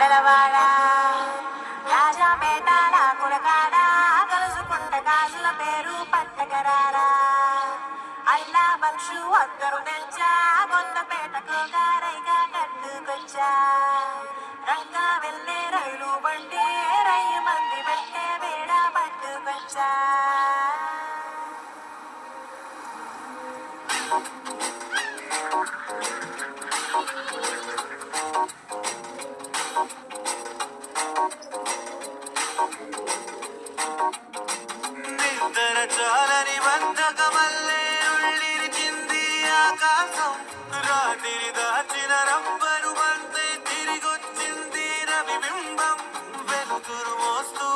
కొండలవాడ రాజా పేటాల కురకాడ కలుసుకుంట గాజుల పేరు పట్టకరారా అల్లా బక్షు అందరు తెచ్చా కొండపేటకు గారైగా కట్టుకొచ్చా రంగా వెళ్ళే రైలు బండి రయ్యి మంది పెట్టే వేడ పట్టుకొచ్చా నిద్ర చాలని బంధకమల్లే ఉళ్ళిరిచింది ఆకాశం రాత్రి దాచిన రబ్బరు బంతి తిరిగొచ్చింది రవిబింబం వెలుతురు మోస్తూ